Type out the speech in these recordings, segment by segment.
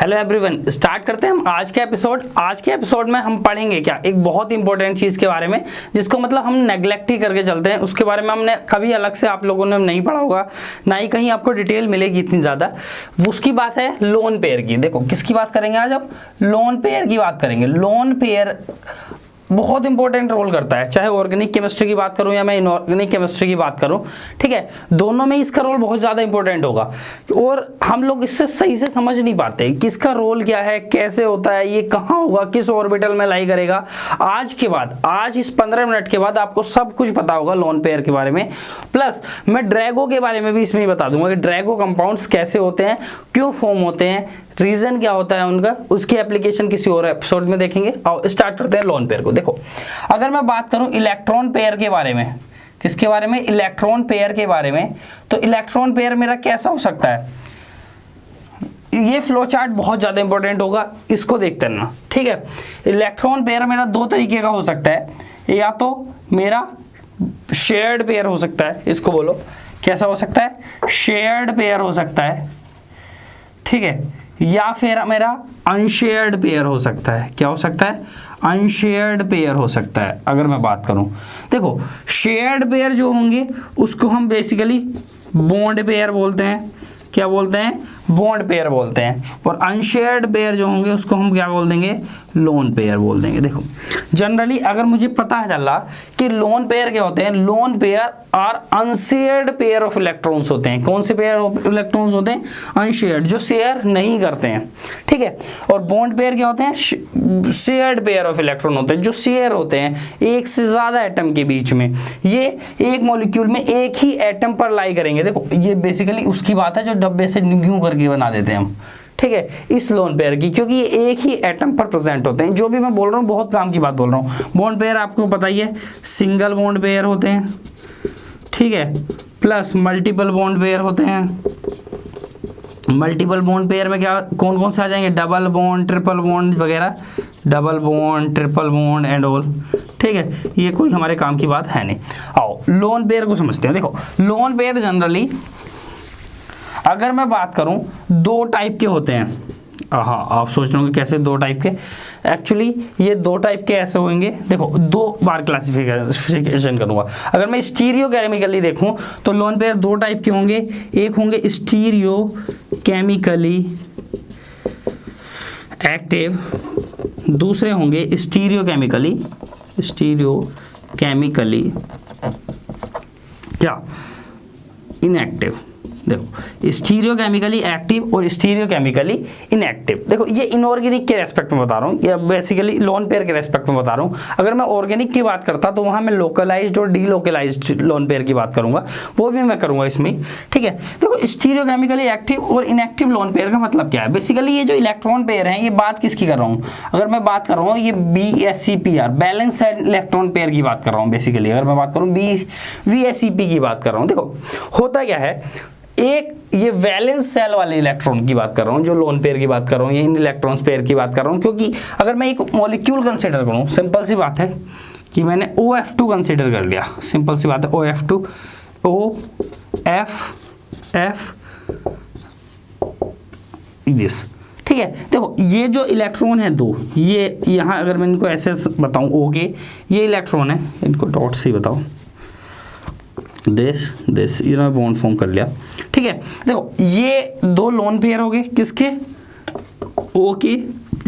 Hello everyone, start करते हैं हम आज के एपिसोड। आज के एपिसोड में हम पढ़ेंगे क्या, एक बहुत इंपॉर्टेंट चीज़ के बारे में जिसको मतलब हम नेग्लेक्ट ही करके चलते हैं। उसके बारे में हमने कभी अलग से आप लोगों ने नहीं पढ़ा होगा, ना ही कहीं आपको डिटेल मिलेगी इतनी ज़्यादा। उसकी बात है लोन पेयर की। देखो किसकी बात करेंगे आज, आप लोन पेयर की बात करेंगे। लोन पेयर बहुत इंपॉर्टेंट रोल करता है, चाहे ऑर्गेनिक केमिस्ट्री की बात करूं या मैं इनऑर्गेनिक केमिस्ट्री की बात करूं, ठीक है, दोनों में इसका रोल बहुत ज़्यादा इंपॉर्टेंट होगा। और हम लोग इससे सही से समझ नहीं पाते किसका रोल क्या है, कैसे होता है, ये कहाँ होगा, किस ऑर्बिटल में लाई करेगा। आज के बाद, आज इस 15 मिनट के बाद आपको सब कुछ पता होगा लोन पेयर के बारे में। प्लस मैं ड्रैगो के बारे में भी इसमें ही बता दूंगा कि ड्रैगो कंपाउंड्स कैसे होते हैं, क्यों फॉर्म होते हैं, रीजन क्या होता है उनका। उसकी एप्लीकेशन किसी और एपिसोड में देखेंगे। और स्टार्ट करते हैं लोन पेयर को। देखो अगर मैं बात करूं इलेक्ट्रॉन पेयर के बारे में, किसके बारे में, इलेक्ट्रॉन पेयर के बारे में, तो इलेक्ट्रॉन पेयर मेरा कैसा हो सकता है, ये फ्लो चार्ट बहुत ज़्यादा इंपॉर्टेंट होगा, इसको देखते रहना, ठीक है। इलेक्ट्रॉन पेयर मेरा दो तरीके का हो सकता है, या तो मेरा शेयर्ड पेयर हो सकता है, इसको बोलो कैसा हो सकता है, शेयर्ड पेयर हो सकता है, ठीक है, या फिर मेरा अनशेयर्ड पेयर हो सकता है। क्या हो सकता है, अनशेयर्ड पेयर हो सकता है। अगर मैं बात करूं, देखो शेयर्ड पेयर जो होंगे उसको हम बेसिकली बॉन्ड पेयर बोलते हैं। क्या बोलते हैं, बॉन्ड पेयर बोलते हैं। और अनशेयर्ड पेयर जो होंगे उसको हम क्या बोल देंगे, लोन पेयर बोल देंगे। देखो जनरली अगर मुझे पता चला कि लोन पेयर क्या होते हैं, lone pair or unshared pair of electrons होते हैं। कौन से पेयर ऑफ इलेक्ट्रॉन्स होते हैं, अनशेयर्ड, जो शेयर नहीं करते हैं, ठीक है। और बॉन्ड पेयर क्या होते हैं, शेयर्ड पेयर ऑफ इलेक्ट्रॉन होते हैं, जो शेयर होते हैं एक से ज़्यादा एटम के बीच में। ये एक मॉलिक्यूल में एक ही एटम पर लाई करेंगे। देखो ये बेसिकली उसकी बात है जो डब्बे से न्यू करके बना देते हैं हम, ठीक है, इस लोन पेयर की, क्योंकि ये एक ही एटम पर प्रेजेंट होते हैं। जो भी मैं बोल रहा हूँ बहुत काम की बात बोल रहा हूँ। बॉन्ड पेयर आपको पता ही है, सिंगल बॉन्ड पेयर होते हैं, ठीक है, प्लस मल्टीपल बॉन्ड पेयर होते हैं। मल्टीपल बॉन्ड पेयर में क्या कौन कौन से आ जाएंगे, डबल बॉन्ड, ट्रिपल बॉन्ड वगैरह, double bond, triple bond and all, ठीक है, ये कोई हमारे काम की बात है नहीं। आओ लोन पेयर को समझते हैं। देखो लोन पेयर जनरली अगर मैं बात करूं दो टाइप के होते हैं। हाँ, आप सोच रहे होंगे कैसे दो टाइप के, एक्चुअली ये दो टाइप के ऐसे होंगे। देखो दो बार क्लासिफिकेशन करूंगा। अगर मैं स्टीरियो केमिकली देखूं तो लोन पेयर दो टाइप के होंगे। एक होंगे स्टीरियो केमिकली एक्टिव, दूसरे होंगे स्टीरियो केमिकली क्या, इनएक्टिव। देखो स्टीरियो केमिकली एक्टिव और स्टीरियो केमिकली इनएक्टिव। देखो ये इनऑर्गेनिक के रेस्पेक्ट में बता रहा हूँ, या बेसिकली लोन पेयर के रेस्पेक्ट में बता रहा हूँ। अगर मैं ऑर्गेनिक की बात करता तो वहाँ मैं लोकलाइज्ड और डीलोकलाइज्ड लोन पेयर की बात करूँगा, वो भी मैं करूँगा इसमें, ठीक है। देखो स्टीरियो केमिकली एक्टिव और इनएक्टिव लोन पेयर का मतलब क्या है, बेसिकली ये जो इलेक्ट्रॉन पेयर है, ये बात किसकी कर रहा हूँ, अगर मैं बात कर रहा हूँ ये BSCPR बैलेंस इलेक्ट्रॉन पेयर की बात कर रहा हूँ। बेसिकली अगर मैं बात करूँ VSEP की बात कर रहा हूँ। देखो होता क्या है, एक ये वैलेंस सेल वाले इलेक्ट्रॉन की बात कर रहा हूँ, जो लोन पेयर की बात कर रहा हूँ, ये इन इलेक्ट्रॉन्स पेयर की बात कर रहा हूँ। क्योंकि अगर मैं एक मॉलिक्यूल कंसीडर करूँ, सिंपल सी बात है कि मैंने OF2 कंसीडर कर लिया, सिंपल सी बात है, OF2 दिस, ठीक है। देखो ये जो इलेक्ट्रॉन है दो, ये यहाँ अगर मैं इनको ऐसे बताऊँ ओके, ये इलेक्ट्रॉन है, इनको डॉट से ही बताओ, दिस इन्होंने बॉन्ड फॉर्म कर लिया, ठीक है। देखो ये दो लोन पेयर हो गए किसके, ओके,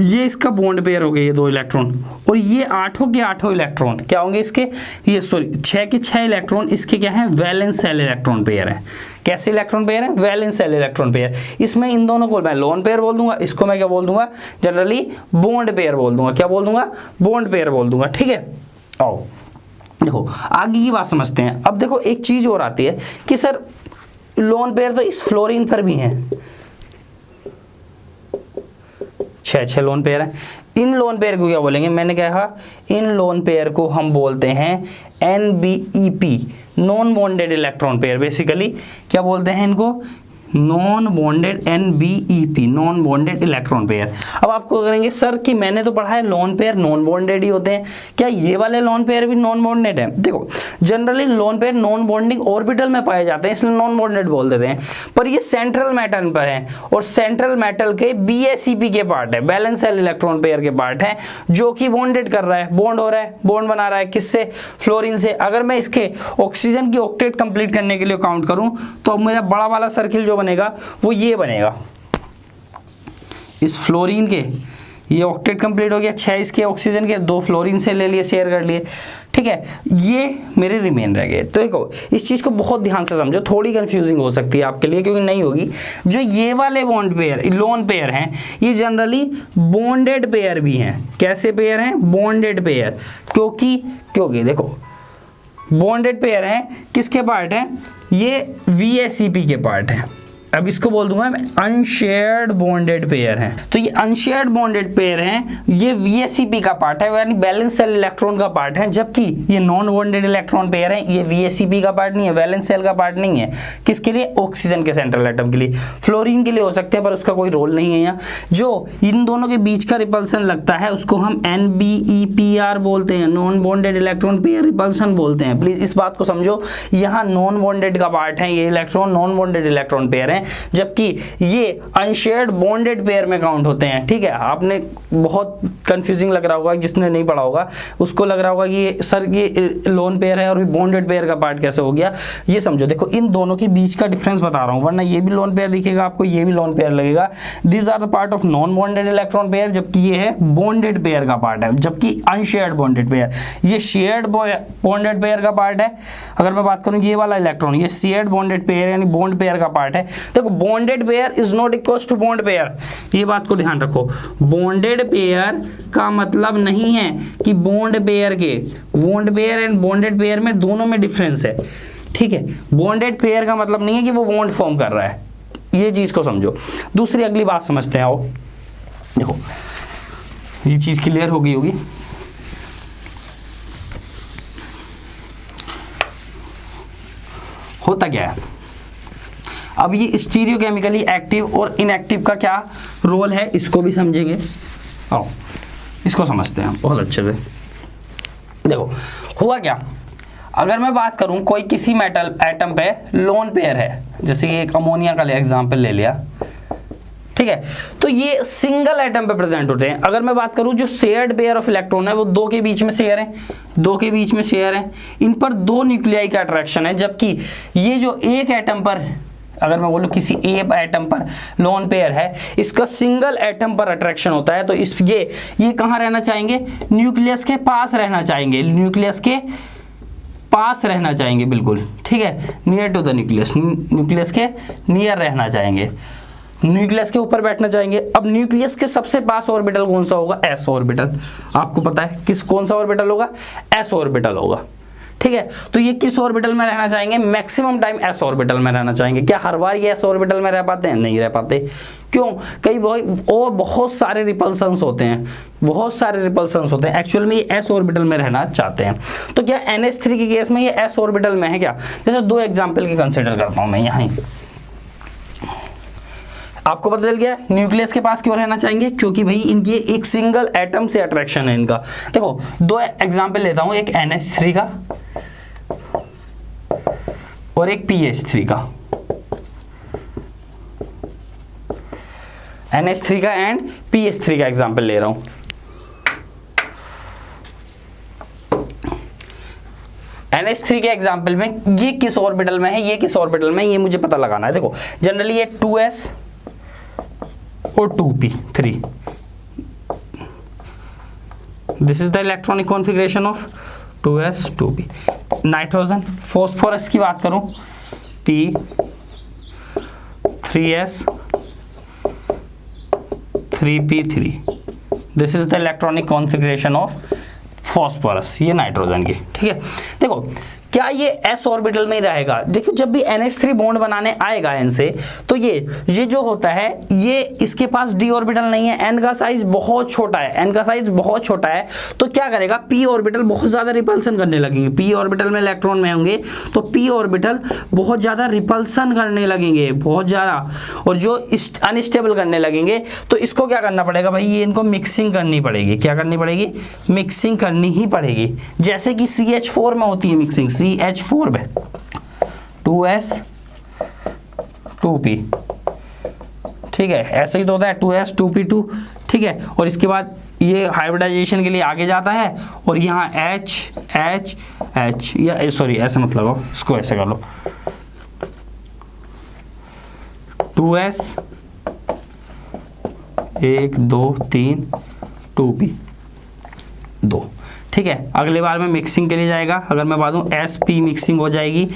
ये इसका बॉन्ड पेयर हो गए, ये दो इलेक्ट्रॉन, और ये आठों के आठों इलेक्ट्रॉन क्या होंगे इसके, ये सॉरी 6 के 6 इलेक्ट्रॉन इसके क्या है, वैलेंस सेल इलेक्ट्रॉन पेयर है। कैसे इलेक्ट्रॉन पेयर है, वैलेंस सेल इलेक्ट्रॉन पेयर। इसमें इन दोनों को मैं लोन पेयर बोल दूंगा, इसको मैं क्या बोल दूंगा, जनरली बॉन्ड पेयर बोल दूंगा। क्या बोल दूंगा, बॉन्ड पेयर बोल दूंगा, ठीक है। आओ देखो आगे की बात समझते हैं। अब देखो एक चीज और आती है कि सर लोन पेयर तो इस फ्लोरीन पर भी हैं, 6 लोन पेयर हैं। इन लोन पेयर को क्या बोलेंगे, मैंने कहा इन लोन पेयर को हम बोलते हैं NBEP, non bonded electron pair. Basically क्या बोलते हैं इनको, non bonded NBEP, non bonded electron pair. अब आपको करेंगे सर कि मैंने तो पढ़ा है लोन पेयर नॉन बॉन्डेड ही होते हैं, क्या ये वाले लोन पेयर भी नॉन बॉन्डेड है? देखो generally lone pair non bonding orbital में पाए जाते हैं इसलिए नॉन बॉन्डेड बोल देते हैं, पर ये सेंट्रल मेटल पर है और सेंट्रल मेटल के BACP के पार्ट है, बैलेंस सेल इलेक्ट्रॉन पेयर के पार्ट है, जो कि बॉन्डेड कर रहा है, बॉन्ड हो रहा है, बॉन्ड बना रहा है किससे? फ्लोरीन से। अगर मैं इसके ऑक्सीजन की ऑक्टेट कंप्लीट करने के लिए काउंट करूं तो मेरा बड़ा वाला सर्किल जो बनेगा वो ये बनेगा, इस फ्लोरीन के ये ऑक्टेट कंप्लीट हो गया, 6 इसके ऑक्सीजन के, 2 फ्लोरीन से ले लिए, शेयर कर लिए, ठीक है, ये मेरे रिमेन रह गए। तो देखो इस चीज़ को बहुत ध्यान से समझो, थोड़ी कंफ्यूजिंग हो सकती है आपके लिए क्योंकि नहीं होगी। जो ये वाले बॉन्ड पेयर लोन पेयर हैं ये जनरली बॉन्डेड पेयर भी हैं। कैसे पेयर हैं? बॉन्डेड पेयर, क्योंकि देखो बॉन्डेड पेयर हैं, किसके पार्ट हैं? ये VACP के पार्ट हैं। अब इसको बोल दूंगा मैं अनशेयर्ड बॉन्डेड पेयर है। तो ये अनशेयर्ड बॉन्डेड पेयर हैं, ये VACP का पार्ट है यानी बैलेंस सेल इलेक्ट्रॉन का पार्ट है, जबकि ये नॉन बॉन्डेड इलेक्ट्रॉन पेयर है, ये VACP का पार्ट नहीं है, बैलेंस सेल का पार्ट नहीं है। किसके लिए? ऑक्सीजन के सेंट्रल एटम के लिए। फ्लोरीन के लिए हो सकते हैं पर उसका कोई रोल नहीं है यहाँ। जो इन दोनों के बीच का रिपल्सन लगता है उसको हम NBEPR बोलते हैं, non bonded electron pair repulsion बोलते हैं। प्लीज इस बात को समझो, यहाँ नॉन बॉन्डेड का पार्ट है ये electron, non bonded electron pair है, जबकि ये अनशेयर्ड बॉन्डेड पेयर में काउंट होते हैं। ठीक है, आपने बहुत कंफ्यूजिंग लग रहा होगा, जिसने नहीं पढ़ा होगा उसको लग रहा होगा कि ये सर ये लोन पेयर है और बॉन्डेड पेयर का पार्ट कैसे हो गया। ये समझो, देखो इन दोनों के बीच का डिफरेंस बता रहा हूं, वरना ये भी लोन पेयर दिखेगा आपको, ये भी लोन पेयर लगेगा। This are the part of non bonded electron pair, जबकि ये है बॉन्डेड पेयर का पार्ट है, जबकि अनशेयर्ड बॉन्डेड पेयर ये शेयर्ड बॉन्डेड पेयर का पार्ट है। अगर मैं बात करूं ये वाला इलेक्ट्रॉन, ये शेयर्ड बॉन्डेड पेयर यानी बॉन्ड पेयर का पार्ट है। देखो bonded pair is not equals to bond pair, ये बात को ध्यान रखो। बॉन्डेड पेयर का मतलब नहीं है कि बॉन्ड पेयर के, bond pair and bonded pair में दोनों में डिफरेंस है। ठीक है, बॉन्डेड पेयर का मतलब नहीं है कि वो बॉन्ड फॉर्म कर रहा है, ये चीज को समझो। दूसरी अगली बात समझते हैं, आओ देखो ये चीज क्लियर हो गई होगी। होता क्या है, अब ये स्टीरियोकेमिकली एक्टिव और इनएक्टिव का क्या रोल है इसको भी समझेंगे। आओ इसको समझते हैं बहुत अच्छे से। देखो हुआ क्या, अगर मैं बात करूं कोई किसी मेटल एटम पे लोन पेयर है, जैसे ये एक अमोनिया का एग्जांपल ले लिया, ठीक है, तो ये सिंगल एटम पे प्रेजेंट होते हैं। अगर मैं बात करूं जो शेयर्ड पेयर ऑफ इलेक्ट्रॉन है वो दो के बीच में शेयर है, दो के बीच में शेयर है, इन पर दो न्यूक्लियाई का अट्रैक्शन है, जबकि ये जो एक एटम पर, अगर मैं बोलूं किसी ए एटम पर लोन पेयर है, इसका सिंगल एटम पर अट्रैक्शन होता है, तो इस ये कहाँ रहना चाहेंगे? न्यूक्लियस के पास रहना चाहेंगे, न्यूक्लियस के पास रहना चाहेंगे, बिल्कुल ठीक है, near to the nucleus, nucleus के नियर रहना चाहेंगे, न्यूक्लियस के ऊपर बैठना चाहेंगे। अब न्यूक्लियस के सबसे पास ऑर्बिटल कौन सा होगा? S orbital. आपको पता है कौन सा ऑर्बिटल होगा? एस ऑर्बिटल होगा। ठीक है, तो ये किस ऑर्बिटल में रहना चाहेंगे? मैक्सिमम टाइम एस ऑर्बिटल में रहना चाहेंगे। क्या हर बार ये एस ऑर्बिटल में रह पाते हैं? नहीं रह पाते। क्यों? कई और बहुत सारे रिपल्सन्स होते हैं, बहुत सारे रिपल्सन्स होते हैं, एक्चुअल में ये एस ऑर्बिटल में रहना चाहते हैं। तो क्या NH3 के केस में ये एस ऑर्बिटल में है क्या? जैसे दो एग्जाम्पल की कंसिडर करता हूं मैं यहाँ, आपको पता चल गया न्यूक्लियस के पास क्यों रहना चाहेंगे, क्योंकि भाई इनकी एक सिंगल एटम से अट्रैक्शन है इनका। देखो दो एग्जांपल लेता हूं, एक NH3 का और एक PH3 का, NH3 का एंड PH3 का एग्जांपल ले रहा हूं। NH3 के एग्जांपल में ये किस ऑर्बिटल में है, ये किस ऑर्बिटल में है, ये मुझे पता लगाना है। देखो जनरली ये 2s और 2p3, this is the electronic configuration of 2s 2p। Nitrogen phosphorus की बात करूं, p 3s 3p3, this is the electronic configuration of phosphorus, ये नाइट्रोजन की। ठीक है, देखो क्या ये s ऑर्बिटल में ही रहेगा? देखो जब भी NH3 बॉन्ड बनाने आएगा n से, तो ये जो होता है ये इसके पास d ऑर्बिटल नहीं है, n का साइज बहुत छोटा है, n का साइज बहुत छोटा है, तो क्या करेगा, p ऑर्बिटल बहुत ज्यादा रिपल्सन करने लगेंगे। p ऑर्बिटल में इलेक्ट्रॉन में होंगे तो p ऑर्बिटल बहुत ज्यादा रिपल्सन करने लगेंगे, बहुत ज्यादा, और जो अनस्टेबल करने लगेंगे तो इसको क्या करना पड़ेगा भाई, ये इनको मिक्सिंग करनी पड़ेगी। क्या करनी पड़ेगी? मिक्सिंग करनी ही पड़ेगी, जैसे कि CH4 में होती है मिक्सिंग, CH4 में 2s 2p, ठीक है, ऐसे ही तो होता है 2s 2p2, ठीक है। और इसके बाद ये हाइब्रिडाइजेशन के लिए आगे जाता है और यहाँ H H H, या सॉरी ऐसे मत लगाओ, इसको ऐसे कर लो, 2s 1 2 3 2p 2, ठीक है। अगले बार में मिक्सिंग के लिए जाएगा, अगर मैं बात दूं sp मिक्सिंग हो जाएगी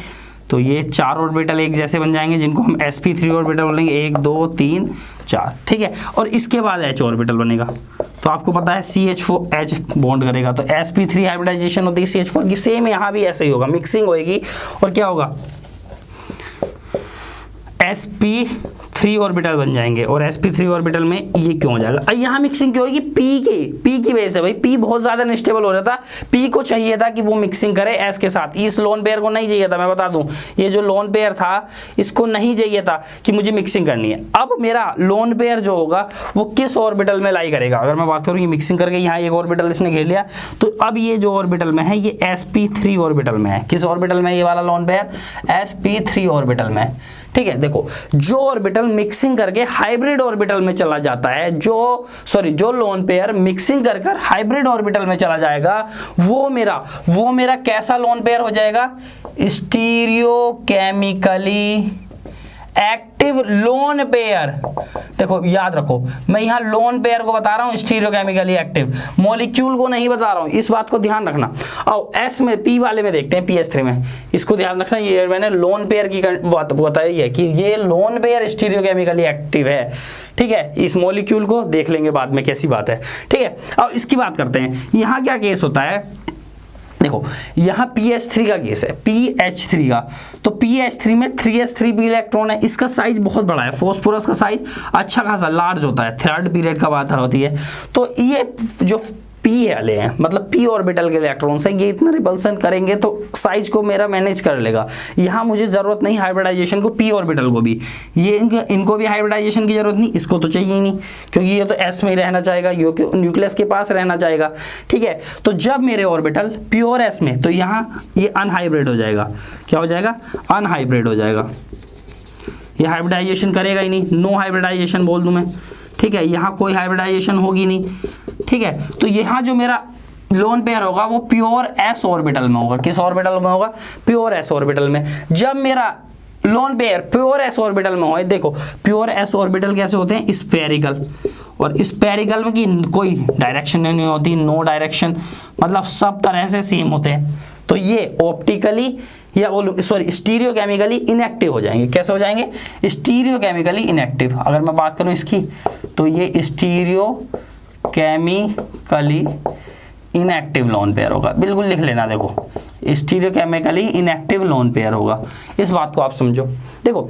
तो ये 4 ऑर्बिटल एक जैसे बन जाएंगे जिनको हम sp3 ऑर्बिटल बोलेंगे, 1 2 3 4, ठीक है। और इसके बाद H ऑर्बिटल बनेगा, तो आपको पता है CH4 H बॉन्ड करेगा, तो sp3 हाइब्रिडाइजेशन होती है CH4 की, सेम यहाँ भी ऐसे ही होगा, मिक्सिंग होएगी और क्या होगा, sp3 ऑर्बिटल बन जाएंगे। और sp3 ऑर्बिटल में ये क्यों हो जाएगा, यहाँ मिक्सिंग क्यों होगी, p की वजह से भाई, p बहुत ज्यादा अनस्टेबल हो रहा था, p को चाहिए था कि वो मिक्सिंग करे s के साथ, इस लोन पेयर को नहीं चाहिए था, मैं बता दूं ये जो लोन पेयर था इसको नहीं चाहिए था कि मुझे मिक्सिंग करनी है। अब मेरा लोन पेयर जो होगा वो किस ऑर्बिटल में लाई करेगा, अगर मैं बात करूँ ये मिक्सिंग करके यहाँ एक ऑर्बिटल इसने घेर लिया, तो अब ये जो ऑर्बिटल में है ये sp3 ऑर्बिटल में है। किस ऑर्बिटल में ये वाला लोन पेयर, sp3 ऑर्बिटल में, ठीक है। देखो जो ऑर्बिटल मिक्सिंग करके हाइब्रिड ऑर्बिटल में चला जाता है, जो लोन पेयर मिक्सिंग कर कर हाइब्रिड ऑर्बिटल में चला जाएगा, वो मेरा कैसा लोन पेयर हो जाएगा, स्टीरियोकेमिकली एक्टिव लोन पेयर। देखो याद रखो, मैं यहाँ लोन पेयर को बता रहा हूँ स्टीरियोकेमिकली एक्टिव, मॉलिक्यूल को नहीं बता रहा हूँ, इस बात को ध्यान रखना। और एस में पी वाले में देखते हैं, PS3 में, इसको ध्यान रखना, ये मैंने लोन पेयर की बात बताई है कि ये लोन पेयर स्टीरियोकेमिकली एक्टिव है, ठीक है। इस मॉलिक्यूल को देख लेंगे बाद में कैसी बात है, ठीक है। अब इसकी बात करते हैं, यहाँ क्या केस होता है, देखो यहाँ PH3 का केस है, PH3 का, तो PH3 में 3s3p इलेक्ट्रॉन है, इसका साइज बहुत बड़ा है, फॉस्फोरस का साइज अच्छा खासा लार्ज होता है, थर्ड पीरियड का बात होती है, तो ये जो p वाले हैं, मतलब p ऑर्बिटल के इलेक्ट्रॉन्स है, ये इतना रिपल्सन करेंगे तो साइज को मेरा मैनेज कर लेगा। यहाँ मुझे जरूरत नहीं हाइब्रिडाइजेशन को, p ऑर्बिटल को भी, ये इनको भी हाइब्रिडाइजेशन की जरूरत नहीं, इसको तो चाहिए ही नहीं क्योंकि ये तो s में ही रहना चाहेगा, न्यूक्लियस के पास रहना चाहेगा, ठीक है। तो जब मेरे ऑर्बिटल प्योर s में, तो यहाँ ये अनहाइब्रिड हो जाएगा, क्या हो जाएगा, अनहाइब्रिड हो जाएगा, ये हाइब्रिडाइजेशन करेगा ही नहीं, नो हाइब्रिडाइजेशन बोल दूं मैं, ठीक है। यहाँ कोई हाइब्रिडाइजेशन होगी नहीं, ठीक है। तो यहाँ जो मेरा लोन पेयर होगा वो प्योर s ऑर्बिटल में होगा, किस ऑर्बिटल में होगा, प्योर s ऑर्बिटल में। जब मेरा lone pair pure s orbital में हो, देखो प्योर s ऑर्बिटल कैसे होते हैं, स्फेरिकल, और स्फेरिकल में की कोई डायरेक्शन नहीं होती, नो डायरेक्शन, मतलब सब तरह से सेम होते हैं, तो ये ऑप्टिकली या बोलो सॉरी स्टीरियोकेमिकली इनएक्टिव हो जाएंगे। कैसे हो जाएंगे, स्टीरियोकेमिकली इनएक्टिव। अगर मैं बात करूं इसकी, तो ये स्टीरियोकेमिकली इनएक्टिव लोन पेयर होगा, बिल्कुल लिख लेना, देखो स्टीरियोकेमिकली इनएक्टिव लोन पेयर होगा, इस बात को आप समझो। देखो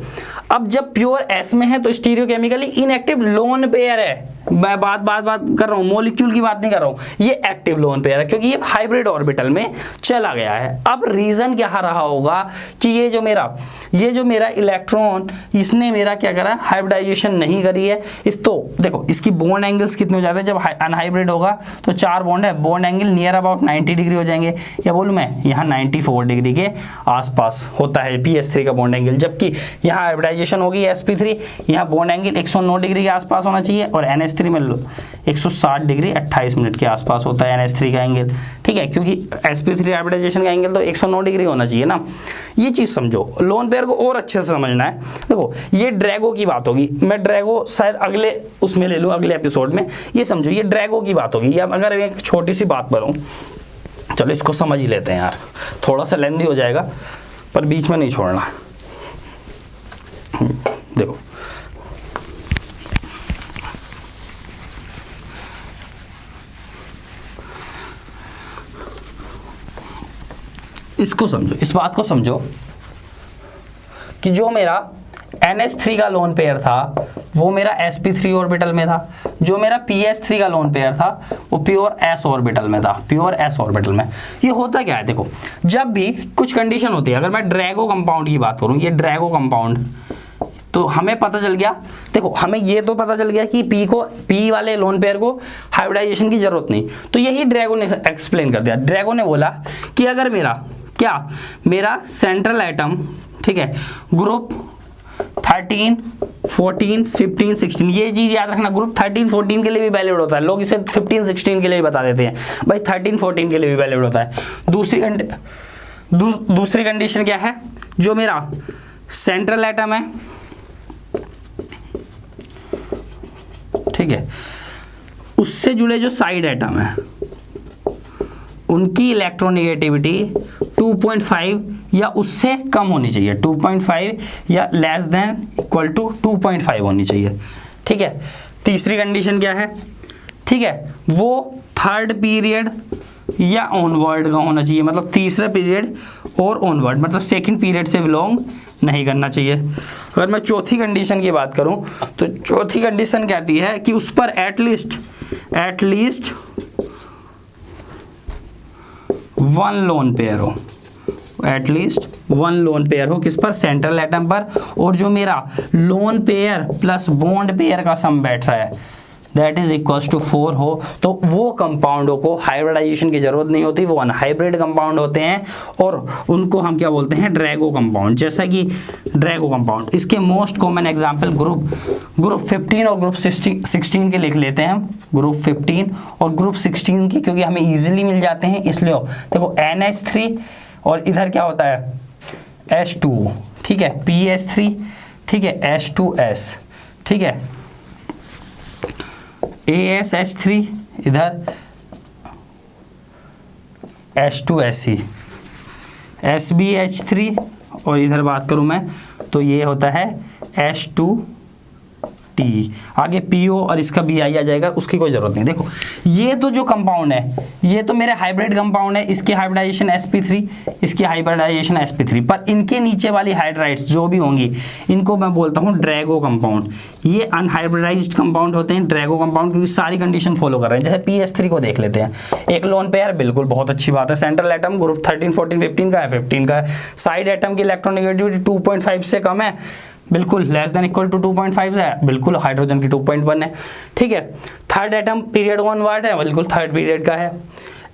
अब जब प्योर s में है तो स्टीरियोकेमिकली इनएक्टिव लोन पेयर है, मैं बात कर रहा हूँ, मॉलिक्यूल की बात नहीं कर रहा हूँ, ये एक्टिव लोन पेयर है क्योंकि ये हाइब्रिड ऑर्बिटल में चला गया है। अब रीजन क्या रहा होगा कि ये जो मेरा इलेक्ट्रॉन, इसने मेरा क्या करा, हाइब्रिडाइजेशन नहीं करी है, इस तो देखो इसकी बॉन्ड एंगल्स कितने हो जाते हैं जब अनहाइब्रिड होगा, तो 4 बॉन्ड है, bond angle near about 90 degree हो जाएंगे, या बोलूँ मैं यहाँ 94 डिग्री के आसपास होता है PS3 का बॉन्ड एंगल, जबकि यहाँ हाइब्रिडाइजेशन होगी sp3, यहाँ बॉन्ड एंगल 109 डिग्री के आसपास होना चाहिए, और NH3 में 160 डिग्री 28 मिनट के आसपास होता है NH3 का एंगल, ठीक है, क्योंकि sp3 हाइब्रिडाइजेशन का एंगल तो 109 डिग्री होना चाहिए ना। ये चीज़ समझो, लोन पेयर को और अच्छे से समझना है। देखो ये ड्रैगो की बात होगी, मैं ड्रैगो शायद अगले उसमें ले लूँ, अगले एपिसोड में, ये समझो ये ड्रैगो की बात होगी। या अगर एक छोटी सी बात करूँ, चलो इसको समझ ही लेते हैं यार, थोड़ा सा लेंदी हो जाएगा पर बीच में नहीं छोड़ना। देखो इसको समझो, इस बात को समझो कि जो मेरा NH3 का लोन पेयर था वो मेरा sp3 ऑर्बिटल में था, जो मेरा PS3 का लोन पेयर था वो प्योर s ऑर्बिटल में था, प्योर s ऑर्बिटल में। ये होता क्या है, देखो जब भी कुछ कंडीशन होती है, अगर मैं ड्रैगो कंपाउंड की बात करूं, ये ड्रैगो कंपाउंड, तो हमें पता चल गया, देखो हमें ये तो पता चल गया कि P वाले लोन पेयर को हाइब्रिडाइजेशन की जरूरत नहीं, तो यही ड्रैगो ने एक्सप्लेन कर दिया। ड्रैगो ने बोला कि अगर मेरा सेंट्रल एटम, ठीक है, ग्रुप 13, 14, 15, 16, ये चीज याद रखना, ग्रुप 13, 14 के लिए भी वैलिड होता है, लोग इसे 15, 16 के लिए भी बता देते हैं, भाई 13, 14 के लिए भी वैलिड होता है। दूसरी कंडीशन क्या है, जो मेरा सेंट्रल एटम है, ठीक है, उससे जुड़े जो साइड एटम है उनकी इलेक्ट्रोनेगेटिविटी 2.5 या उससे कम होनी चाहिए, 2.5 या लेस देन इक्वल टू 2.5 होनी चाहिए, ठीक है। तीसरी कंडीशन क्या है, ठीक है, वो थर्ड पीरियड या ऑनवर्ड का होना चाहिए, मतलब तीसरा पीरियड और ऑनवर्ड, मतलब सेकंड पीरियड से बिलोंग नहीं करना चाहिए। अगर मैं चौथी कंडीशन की बात करूं तो चौथी कंडीशन कहती है कि उस पर एटलीस्ट वन लोन पेयर हो, एटलीस्ट वन लोन पेयर हो, किस पर, सेंट्रल एटम पर, और जो मेरा lone pair plus bond pair का सम बैठ रहा है दैट इज इक्वल्स टू 4 हो, तो वो कंपाउंडों को हाइब्रिडाइजेशन की जरूरत नहीं होती, वो अनहाइब्रिड कंपाउंड होते हैं और उनको हम क्या बोलते हैं, ड्रैगो कंपाउंड। जैसा कि ड्रैगो कंपाउंड, इसके मोस्ट कॉमन एग्जांपल ग्रुप 15 और ग्रुप 16 के लिख लेते हैं हम, ग्रुप 15 और ग्रुप 16 की, क्योंकि हमें इजीली मिल जाते हैं इसलिए। देखो NH3 और इधर क्या होता है H2O, ठीक है, PS3, ठीक है, H2S, ठीक है, ASH3, इधर H2SE, SbH3, और इधर बात करूं मैं तो ये होता है H2T, आगे PO और इसका BI आ जाएगा, उसकी कोई जरूरत नहीं। देखो ये तो जो कंपाउंड है ये तो मेरे हाइब्रिड कंपाउंड है, इसकी हाइब्रिडाइजेशन sp3, इसकी हाइब्रिडाइजेशन sp3, पर इनके नीचे वाली हाइड्राइड्स जो भी होंगी इनको मैं बोलता हूँ ड्रैगो कंपाउंड। ये अनहाइब्रिडाइज्ड कंपाउंड होते हैं ड्रैगो कंपाउंड, क्योंकि सारी कंडीशन फॉलो कर रहे हैं। जैसे PS3 को देख लेते हैं, एक लोन पेयर, बिल्कुल बहुत अच्छी बात है, सेंट्रल एटम ग्रुप 13, 14, 15 का है, 15 का है, साइड एटम की इलेक्ट्रोनेगेटिविटी 2.5 से कम है, बिल्कुल लेस देन इक्वल टू 2.5 है, बिल्कुल हाइड्रोजन की 2.1 है, ठीक है। थर्ड एटम पीरियड ऑनवर्ड है, बिल्कुल थर्ड पीरियड का है,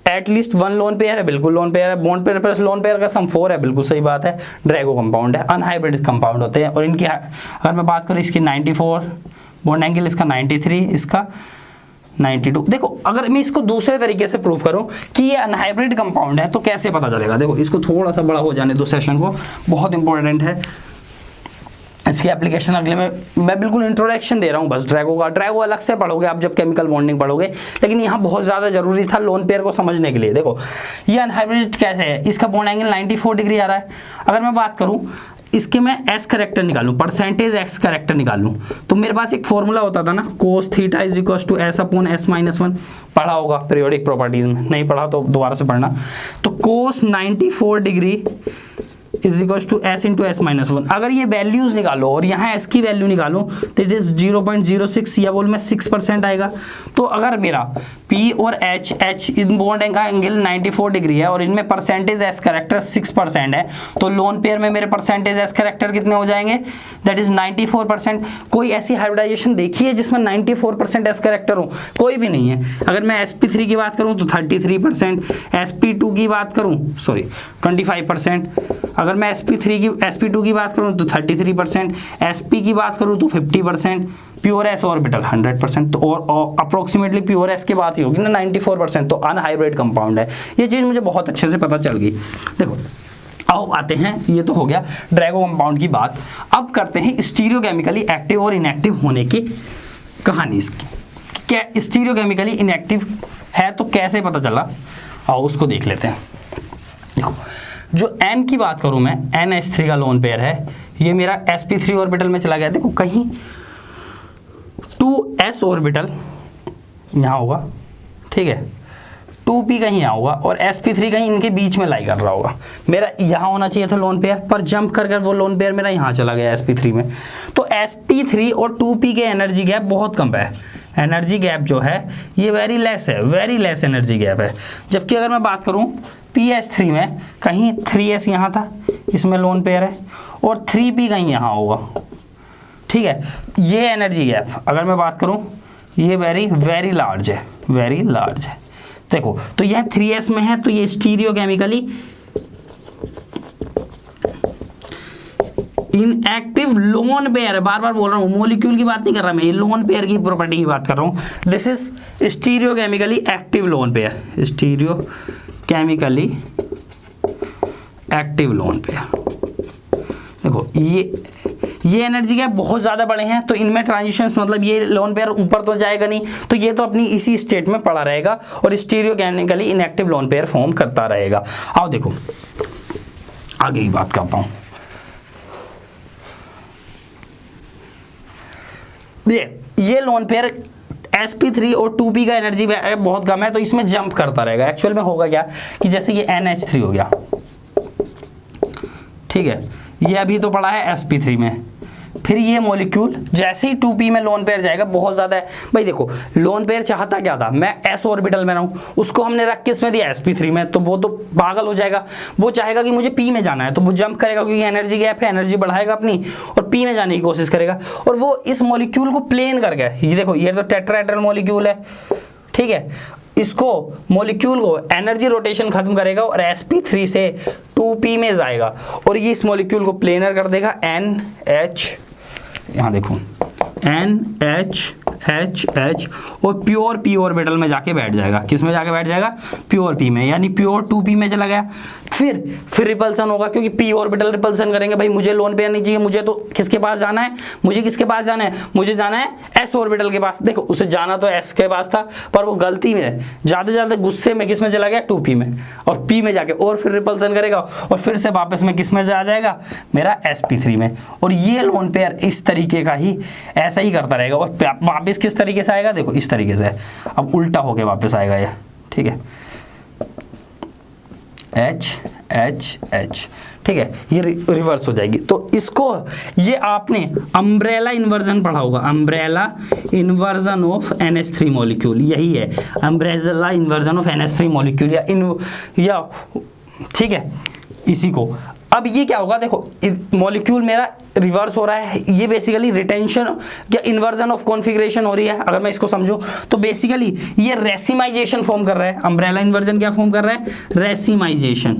एटलीस्ट वन लोन पेयर है, बिल्कुल लोन पेयर है, bond pair plus lone pair का सम 4 है, बिल्कुल सही बात है, ड्रैगो कंपाउंड है, अनहाइब्रिड कंपाउंड होते हैं। और इनकी अगर मैं बात करूँ, इसकी 94 बॉन्ड एंगल, इसका 93, इसका 92। देखो अगर मैं इसको दूसरे तरीके से प्रूव करूं कि ये अनहाइब्रिड कंपाउंड है तो कैसे पता चलेगा, देखो इसको थोड़ा सा बड़ा हो जाने दो सेशन को, बहुत इंपॉर्टेंट है इसकी एप्लीकेशन। अगले में मैं बिल्कुल इंट्रोडक्शन दे रहा हूँ बस ड्रैगो का, ड्रैगो अलग से पढ़ोगे आप जब केमिकल बॉन्डिंग पढ़ोगे, लेकिन यहाँ बहुत ज़्यादा जरूरी था लोन पेयर को समझने के लिए। देखो ये अनहाइब्रिड कैसे है, इसका बॉन्ड एंगल 94 डिग्री आ रहा है। अगर मैं बात करूँ इसके मैं एस करेक्टर निकालूं, परसेंटेज एक्स करेक्टर निकालूं, तो मेरे पास एक फॉर्मूला होता था ना, cos theta is equal to s upon s minus 1, पढ़ा होगा पीरियोडिक प्रॉपर्टीज में, नहीं पढ़ा तो दोबारा से पढ़ना। तो cos 94 degree is equal to s into s minus 1। अगर ये वैल्यूज निकालो और यहाँ एस की वैल्यू निकालो तो इट इज 0.06 या बोल में 6% आएगा। तो अगर मेरा पी और एच इन बॉन्ड का एंगल 94 डिग्री है और इनमें परसेंटेज एस करेक्टर 6% है, तो लोन पेयर में मेरे परसेंटेज एस करेक्टर कितने हो जाएंगे, दैट इज 94%। कोई ऐसी हाइब्रिडाइजेशन देखी है जिसमें 94% एस करेक्टर हो? कोई भी नहीं है। अगर मैं sp3 की बात करूं तो 33%, sp2 की बात करूं 25%, अगर मैं sp2 की बात करूं तो 33%, sp की बात करूं तो 50%, प्योर एस ऑर्बिटल 100%, तो और अप्रोक्सीमेटली प्योर एस की बात ही होगी ना 94%, तो अनहाइब्रिड कंपाउंड है। ये चीज़ मुझे बहुत अच्छे से पता चल गई। देखो आओ आते हैं, ये तो हो गया ड्रैगो कंपाउंड की बात। अब करते हैं स्टीरियोकेमिकली एक्टिव और इनएक्टिव होने की कहानी इसकी। क्या स्टीरियोकेमिकली इनएक्टिव है तो कैसे पता चला, आओ उसको देख लेते हैं। देखो जो N की बात करूं मैं, NH3 का लोन पेयर है, ये मेरा sp3 ऑर्बिटल में चला गया। देखो कहीं 2s ऑर्बिटल यहाँ होगा, ठीक है, 2p कहीं यहाँ होगा और sp3 कहीं इनके बीच में लाई कर रहा होगा। मेरा यहाँ होना चाहिए था लोन पेयर, पर जंप कर वो लोन पेयर मेरा यहाँ चला गया sp3 में। तो sp3 और 2p के एनर्जी गैप बहुत कम है। एनर्जी गैप जो है ये वेरी लेस है, वेरी लेस एनर्जी गैप है। जबकि अगर मैं बात करूँ ph3 में, कहीं 3s यहाँ था, इसमें लोन पेयर है, और 3p कहीं यहाँ होगा। ठीक है, ये एनर्जी गैप अगर मैं बात करूँ ये वेरी वेरी लार्ज है, वेरी लार्ज है। देखो तो यह 3s में है, तो ये stereo chemically inactive lone pair है। बार बार बोल रहा हूँ, मॉलिक्यूल की बात नहीं कर रहा मैं, ये लोन पेयर की प्रॉपर्टी की बात कर रहा हूँ। This is stereo chemically active lone pair, stereo chemically active lone pair. देखो ये एनर्जी गैप बहुत ज़्यादा बड़े हैं, तो इनमें ट्रांजिशंस मतलब ये लोन पेयर ऊपर तो जाएगा नहीं, तो ये तो अपनी इसी स्टेट में पड़ा रहेगा और stereo chemically inactive lone pair form करता रहेगा। आओ देखो आगे की बात करता हूँ। ये लोन पेयर sp3 और 2p का एनर्जी बहुत कम है, तो इसमें जंप करता रहेगा। एक्चुअल में होगा क्या कि जैसे ये NH3 हो गया, ठीक है, ये अभी तो पड़ा है sp3 में, फिर ये मॉलिक्यूल जैसे ही 2p में लोन पेयर जाएगा बहुत ज़्यादा है। भाई देखो लोन पेयर चाहता क्या था, मैं s ऑर्बिटल में रहूँ, उसको हमने रख किस में दिया sp3 में, तो वो तो पागल हो जाएगा, वो चाहेगा कि मुझे p में जाना है, तो वो जंप करेगा क्योंकि एनर्जी गैप है, एनर्जी बढ़ाएगा अपनी और p में जाने की कोशिश करेगा, और वो इस मॉलिक्यूल को प्लेन कर गया। ये देखो ये तो टेट्राहेड्रल मॉलिक्यूल है, ठीक है, इसको मॉलिक्यूल को एनर्जी रोटेशन खत्म करेगा और sp3 से 2p में जाएगा और ये इस मॉलिक्यूल को प्लेनर कर देगा NH, यहाँ देखो NH और प्योर p ऑर्बिटल में जाके बैठ जाएगा। किस में जाके बैठ जाएगा? प्योर p में, यानी प्योर 2p में चला गया। फिर रिपल्सन होगा क्योंकि p ऑर्बिटल रिपल्सन करेंगे। भाई मुझे लोन पेयर नहीं चाहिए, मुझे तो किसके पास जाना है, मुझे किसके पास जाना है, मुझे जाना है s ऑर्बिटल के पास। देखो उसे जाना तो s के पास था, पर वो गलती में ज़्यादा ज़्यादा गुस्से में किस में चला गया? 2p में, और p में जाके और फिर रिपल्सन करेगा और फिर से वापस में किस में जा जाएगा? मेरा sp3 में। और ये लोन पेयर इस तरीके का ही ऐसा ही करता रहेगा और वापस किस तरीके से आएगा? देखो इस तरीके से, अब उल्टा होके वापस आएगा ये, ठीक है, H, ठीक है, ये रिवर्स हो जाएगी। तो इसको ये आपने अम्ब्रेला इन्वर्जन पढ़ा होगा, umbrella inversion of NH3 molecule, यही है umbrella inversion of NH3 molecule या ठीक है, इसी को। अब ये क्या होगा? देखो मॉलिक्यूल मेरा रिवर्स हो रहा है, ये बेसिकली रिटेंशन या इन्वर्जन ऑफ कॉन्फ़िगरेशन हो रही है। अगर मैं इसको समझूं तो बेसिकली ये रेसिमाइजेशन फॉर्म कर रहा है। अम्ब्रेला इन्वर्जन क्या फॉर्म कर रहा है? रेसिमाइजेशन।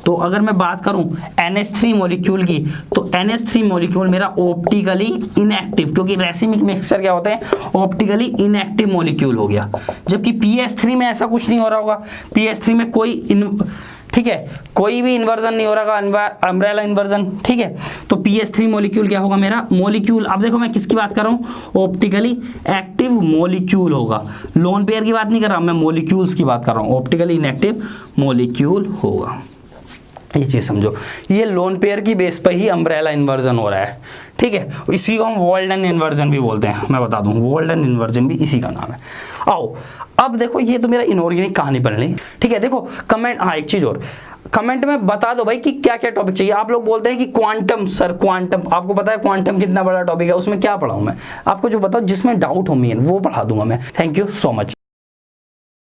तो अगर मैं बात करूं NH3 मॉलिक्यूल की, तो NH3 मॉलिक्यूल मेरा ऑप्टिकली इनएक्टिव, क्योंकि रेसिमिक मिक्सचर क्या होते हैं? ऑप्टिकली इनएक्टिव मॉलिक्यूल हो गया। जबकि PH3 में ऐसा कुछ नहीं हो रहा होगा, PH3 में कोई ठीक है, कोई भी इन्वर्जन नहीं हो रहा, अम्ब्रेला इन्वर्जन, ठीक है। तो PH3 मॉलिक्यूल क्या होगा मेरा? मॉलिक्यूल, अब देखो मैं किसकी बात कर रहा हूँ? ऑप्टिकली एक्टिव मॉलिक्यूल होगा। लोन पेयर की बात नहीं कर रहा, मैं मॉलिक्यूल्स की बात कर रहा हूँ। ऑप्टिकली इनएक्टिव मॉलिक्यूल होगा, ये चीज़ समझो। ये लोन पेयर की बेस पर ही अम्ब्रेला इन्वर्जन हो रहा है, ठीक है। इसी को हम वॉल्डन इन्वर्जन भी बोलते हैं, मैं बता दूं, वॉल्डन इन्वर्जन भी इसी का नाम है। आओ अब देखो, ये तो मेरा इनऑर्गेनिक कहानी पढ़ ली, ठीक है। देखो कमेंट, हाँ एक चीज़ और, कमेंट में बता दो भाई कि क्या क्या टॉपिक चाहिए। आप लोग बोलते हैं कि क्वांटम, सर क्वांटम, आपको पता है क्वांटम कितना बड़ा टॉपिक है, उसमें क्या पढ़ाऊँ मैं? आपको जो बताओ जिसमें डाउट हो मेन वो पढ़ा दूंगा मैं। Thank you so much.